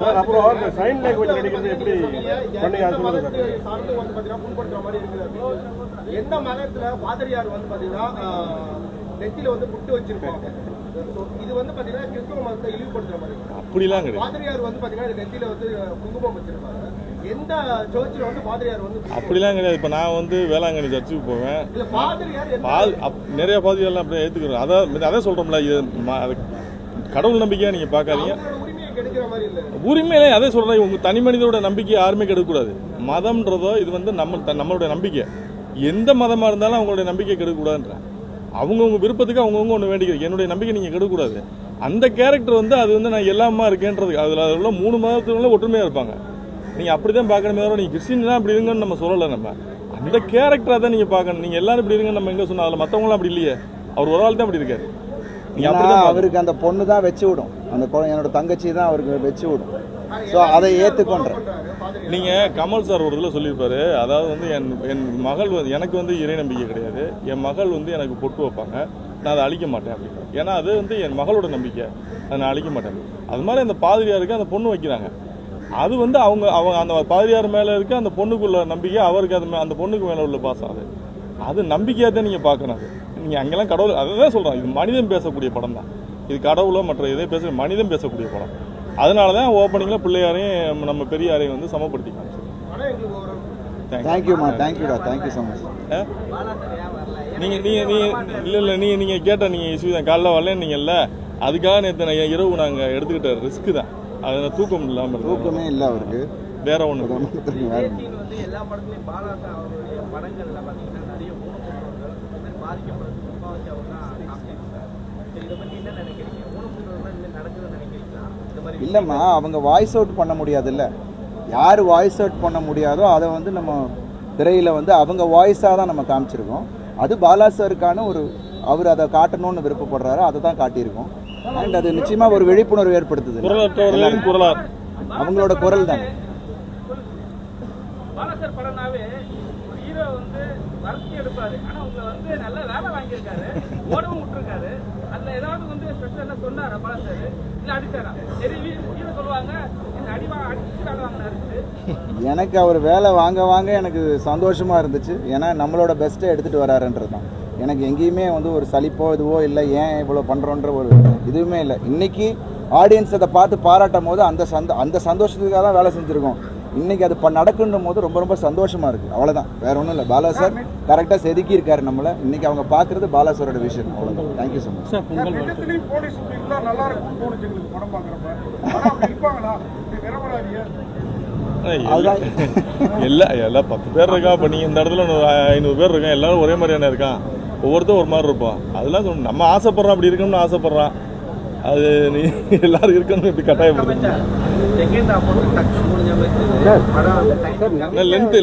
Sir அப்புறம் அந்த sign language நடிக்கிறது எப்படி பண்ணீங்க அது சொல்லுங்க சார். சார்ந்து வந்து பாத்தீங்கன்னா புண்படுத்துற மாதிரி இருக்குது. எந்த மதத்துல பாதிரியார் வந்து பாத்தீங்கன்னா நெத்தியில வந்து புட்டு வச்சிருப்பாங்க. இது வந்து பாத்தீங்கன்னா கிறிஸ்தவ மதத்தை இழிவுபடுத்துற மாதிரி. அப்படிலாம் கிடையாது. பாதிரியார் வந்து பாத்தீங்கன்னா நெத்தியில வந்து குங்குமம் வச்சிருப்பாங்க. எந்த சர்ச்சில் வந்து பாதிரியார் வந்து அப்படிலாம் கிடையாது. இப்போ நான் வந்து வேளாங்கண்ணி சர்ச்சுக்கு போவேன். நிறைய பாதிரியார்லாம் அப்படியே ஏற்றுக்கிறோம். அதான் சொல்கிறோம்ல, இது கடவுள் நம்பிக்கையாக நீங்கள் பார்க்காதீங்க. உரிமையிலே அதே சொல்கிறேன், உங்கள் தனி மனிதோட நம்பிக்கை யாருமே கெடுக்கக்கூடாது. மதம்ன்றதோ இது வந்து நம்மளுடைய நம்பிக்கை. எந்த மதமாக இருந்தாலும் அவங்களுடைய நம்பிக்கை கெடுக்கக்கூடாதுன்ற அவங்கவுங்க விருப்பத்துக்கு அவங்கவுங்க ஒன்று வேண்டிக்கிறது. என்னுடைய நம்பிக்கை நீங்கள் கெடுக்கக்கூடாது. அந்த கேரக்டர் வந்து அது வந்து நான் எல்லாமா இருக்கேன்றது. அதில் உள்ள 3 மதத்துக்குள்ள ஒற்றுமையாக இருப்பாங்க. நீங்கள் அப்படி தான் பார்க்கணுமே தவிர நீங்கள் கிறிஸ்டின்லாம் அப்படி இருங்கன்னு நம்ம சொல்லலை. நம்ம அந்த கேரக்டரை தான் நீங்கள் பார்க்கணும். நீங்கள் எல்லாரும் இப்படி இருங்கன்னு நம்ம எங்கே சொன்னோம்? அதில் மற்றவங்களாம் அப்படி இல்லையே. அவர் ஒரு ஆள் தான் அப்படி இருக்காரு. அவருக்கு அந்த பொண்ணு தான் வச்சு விடும். அந்த என்னோட தங்கச்சி தான் அவருக்கு வச்சு விடும். ஸோ அதை ஏற்றுக்கொண்டேன். நீங்கள் கமல் சார் ஒரு இதில் சொல்லியிருப்பாரு, அதாவது வந்து என் மகள் எனக்கு வந்து இறை நம்பிக்கை கிடையாது. என் மகள் வந்து எனக்கு பொட்டு வைப்பாங்க, நான் அதை அழிக்க மாட்டேன் அப்படின்னு. ஏன்னா அது வந்து என் மகளோட நம்பிக்கை, அதை நான் அழிக்க மாட்டேன். அது மாதிரி அந்த பாதிரியாருக்கு அந்த பொண்ணு வைக்கிறாங்க. அது வந்து அவங்க அந்த பாதிரியார் மேலே இருக்க அந்த பொண்ணுக்குள்ள நம்பிக்கை, அவருக்கு அந்த பொண்ணுக்கு மேலே உள்ள பாசம். அது நம்பிக்கையாக தான் நீங்கள் பார்க்கணும். அது நீங்கள் அங்கெல்லாம் கடவுள் அதை தான் சொல்கிறோம். இது மனிதன் பேசக்கூடிய படம் தான். இது கடவுளோ மற்ற இதை பேச மனிதன் பேசக்கூடிய படம். அதனால தான் ஓப்பனிங்கில் பிள்ளையாரையும் நம்ம பெரியாரையும் வந்து சமப்படுத்தி தேங்க்யூமா. தேங்க்யூடா. Thank you so much. நீங்கள் கேட்ட நீங்கள் இஷ்யூ தான். காலைல வரலன்னு நீங்கள்ல, அதுக்காக நேற்று இரவு நாங்கள் எடுத்துக்கிட்ட ரிஸ்க்கு தான். அது தூக்கம் இல்லாமல் தூக்கமே இல்லை அவருக்கு. வேற ஒன்று எல்லா படத்துலையும் பாலாசா அவருடைய படங்கள்ல பார்த்தீங்கன்னா நிறைய ஊனமுற்றோர்கள் பாதிக்கப்படுறது முக்காவாசி அவர் தான். இதை பற்றி என்ன நினைக்கிறீங்க? ஊனமுற்றோர்கள் இல்லை நடக்குதுன்னு நினைக்கிறீங்களா? இந்த மாதிரி இல்லைம்மா, அவங்க வாய்ஸ் அவுட் பண்ண முடியாதுல்ல. யார் வாய்ஸ் அவுட் பண்ண முடியாதோ அதை வந்து நம்ம திரையில் வந்து அவங்க வாய்ஸாக தான் நம்ம காமிச்சிருக்கோம். அது பாலாசருக்கான ஒரு அவர் அதை காட்டணும்னு விருப்பப்படுறாரு, அதை தான் காட்டியிருக்கோம். அண்ட் அது நிச்சயமாக ஒரு விழிப்புணர்வு ஏற்படுத்துது. அவங்களோட குரல் தான். பாலாசர் படம்னாவே ஒரு ஹீரோ வந்து வளர்ச்சி எடுப்பாரு. ஆனா உங்களை வந்து நல்ல வேலை வாங்கியிருக்காரு, ஓடவும் விட்டுருக்காரு. அதுல ஏதாவது வந்து ஸ்பெஷலா சொன்னாரா பாலாசர்? இல்ல அடிச்சாரா? சரி ஹீரோ சொல்லுவாங்க இந்த அடிச்சு வேலை வாங்கினாரு. எனக்கு அவர் வேலை வாங்க எனக்கு சந்தோஷமா இருந்துச்சு. ஏன்னா நம்மளோட பெஸ்ட்டை எடுத்துட்டு வராருன்றது தான். எனக்கு எங்கேயுமே வந்து ஒரு சலிப்போ இதுவோ இல்லை, ஏன் இவ்வளோ பண்ணுறோன்ற ஒரு இதுவுமே இல்லை. இன்னைக்கு ஆடியன்ஸ் அதை பார்த்து பாராட்டும் போது அந்த சந்தோஷத்துக்காக தான் வேலை செஞ்சுருக்கோம். இன்னைக்கு அது நடக்குன்ற போது ரொம்ப ரொம்ப சந்தோஷமா இருக்கு. அவ்வளோதான், வேற ஒன்றும் இல்லை. பாலா சார் கரெக்டாக செதுக்கி இருக்காரு நம்மளை. இன்னைக்கு அவங்க பார்க்கறது பாலா சாரோட விஷயம். அவ்வளோதான். Thank you so much. எல்லாம் 10 பேர் இருக்கா. இப்போ நீங்கள் இந்த இடத்துல 500 பேர் இருக்கான். எல்லாரும் ஒரே மாதிரியான இருக்கான். ஒவ்வொருத்தரும் ஒரு மாதிரி இருப்போம். அதெல்லாம் நம்ம ஆசைப்படுறோம், அப்படி இருக்கணும்னு ஆசைப்படுறான். அது நீ எல்லாரும் இருக்கணும் இப்படி கட்டாயப்படுது.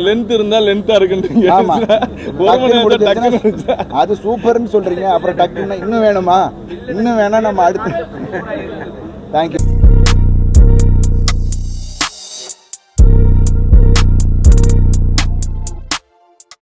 லென்த் இருந்தா லென்த்தா இருக்குன்றீங்க. அது சூப்பர்னு சொல்றீங்க, அப்புறம் டக்குன்னு இன்னும் வேணுமா? இன்னும் வேணா நம்ம அடுத்து. தேங்க்யூ.